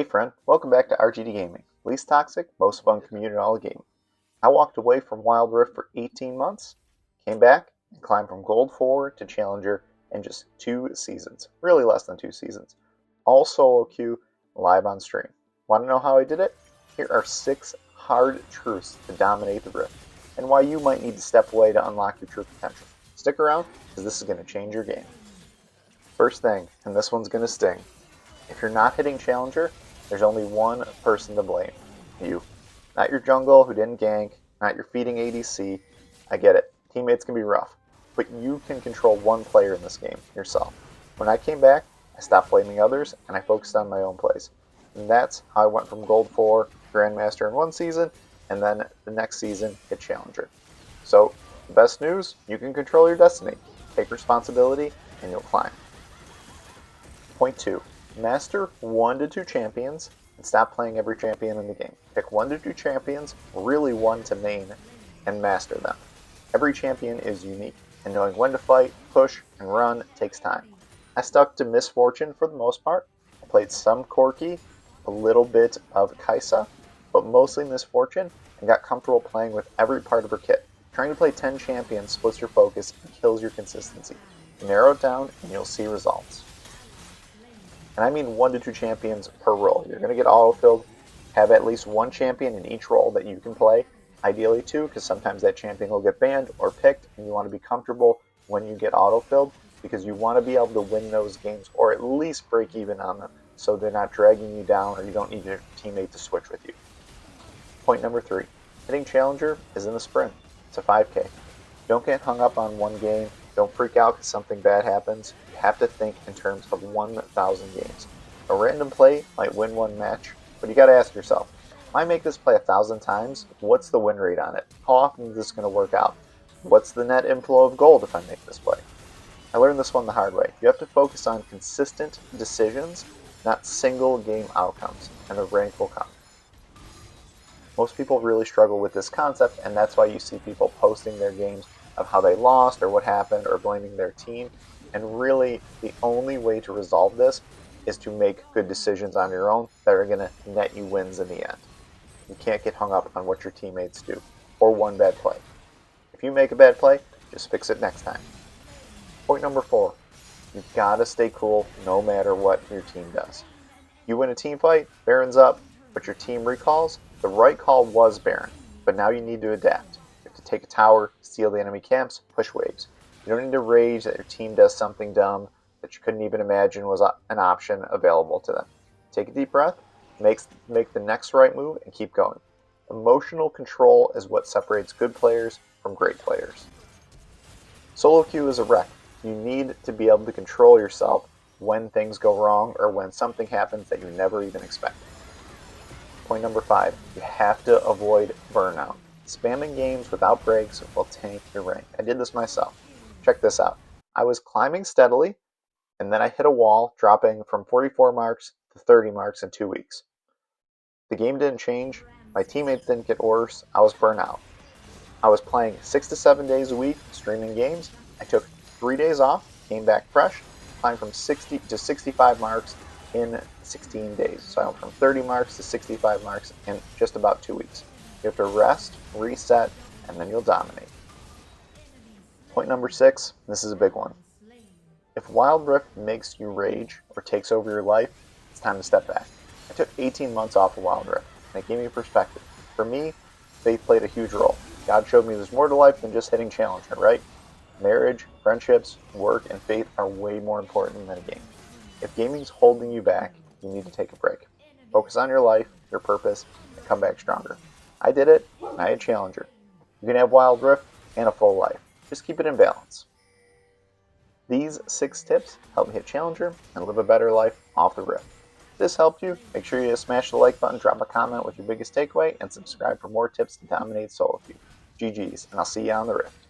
Hey friend, welcome back to RGD Gaming. Least toxic, most fun community in all of gaming. I walked away from Wild Rift for 18 months, came back, and climbed from Gold 4 to Challenger in just 2 seasons. Really less than 2 seasons. All solo queue, live on stream. Want to know how I did it? Here are 6 hard truths to dominate the Rift, and why you might need to step away to unlock your true potential. Stick around, because this is going to change your game. First thing, and this one's going to sting. If you're not hitting Challenger, there's only one person to blame. You. Not your jungle who didn't gank, not your feeding ADC. I get it. Teammates can be rough. But you can control one player in this game, yourself. When I came back, I stopped blaming others, and I focused on my own plays. And that's how I went from Gold 4 Grandmaster in one season, and then the next season hit Challenger. So, the best news, you can control your destiny. Take responsibility, and you'll climb. Point 2. Master 1 to 2 champions and stop playing every champion in the game. Pick 1 to 2 champions, really 1 to main, and master them. Every champion is unique, and knowing when to fight, push, and run takes time. I stuck to Miss Fortune for the most part. I played some Corki, a little bit of Kai'Sa, but mostly Miss Fortune, and got comfortable playing with every part of her kit. Trying to play 10 champions splits your focus and kills your consistency. Narrow it down, and you'll see results. And I mean 1 to 2 champions per role. You're going to get auto-filled, have at least 1 champion in each role that you can play, ideally 2, because sometimes that champion will get banned or picked, and you want to be comfortable when you get auto-filled, because you want to be able to win those games, or at least break even on them, so they're not dragging you down, or you don't need your teammate to switch with you. Point number 3. Hitting Challenger is in the sprint. It's a 5K. Don't get hung up on one game. Don't freak out because something bad happens. You have to think in terms of 1,000 games. A random play might win one match, but you got to ask yourself, if I make this play 1,000 times, what's the win rate on it? How often is this going to work out? What's the net inflow of gold if I make this play? I learned this one the hard way. You have to focus on consistent decisions, not single game outcomes, and the rank will come. Most people really struggle with this concept, and that's why you see people posting their games of how they lost or what happened or blaming their team. And really, the only way to resolve this is to make good decisions on your own that are going to net you wins in the end. You can't get hung up on what your teammates do or one bad play. If you make a bad play, just fix it next time. Point number 4. You've got to stay cool no matter what your team does. You win a team fight, Baron's up, but your team recalls. The right call was Baron, but now you need to adapt. You have to take a tower, steal the enemy camps, push waves. You don't need to rage that your team does something dumb that you couldn't even imagine was an option available to them. Take a deep breath, make the next right move, and keep going. Emotional control is what separates good players from great players. Solo queue is a wreck. You need to be able to control yourself when things go wrong or when something happens that you never even expect. Point number 5, you have to avoid burnout. Spamming games without breaks will tank your rank. I did this myself. Check this out. I was climbing steadily, and then I hit a wall, dropping from 44 marks to 30 marks in 2 weeks. The game didn't change, my teammates didn't get worse, I was burnt out. I was playing 6 to 7 days a week, streaming games. I took 3 days off, came back fresh, climbed from 60 to 65 marks in 16 days. So I went from 30 marks to 65 marks in just about 2 weeks. You have to rest, reset, and then you'll dominate. Point number 6, this is a big one. If Wild Rift makes you rage or takes over your life, it's time to step back. I took 18 months off of Wild Rift, and it gave me perspective. For me, faith played a huge role. God showed me there's more to life than just hitting Challenger, right? Marriage, friendships, work, and faith are way more important than a game. If gaming's holding you back, you need to take a break. Focus on your life, your purpose, and come back stronger. I did it, and I had Challenger. You can have Wild Rift and a full life. Just keep it in balance. These 6 tips help me hit Challenger and live a better life off the Rift. If this helped you, make sure you smash the like button, drop a comment with your biggest takeaway, and subscribe for more tips to dominate solo queue. GG's, and I'll see you on the Rift.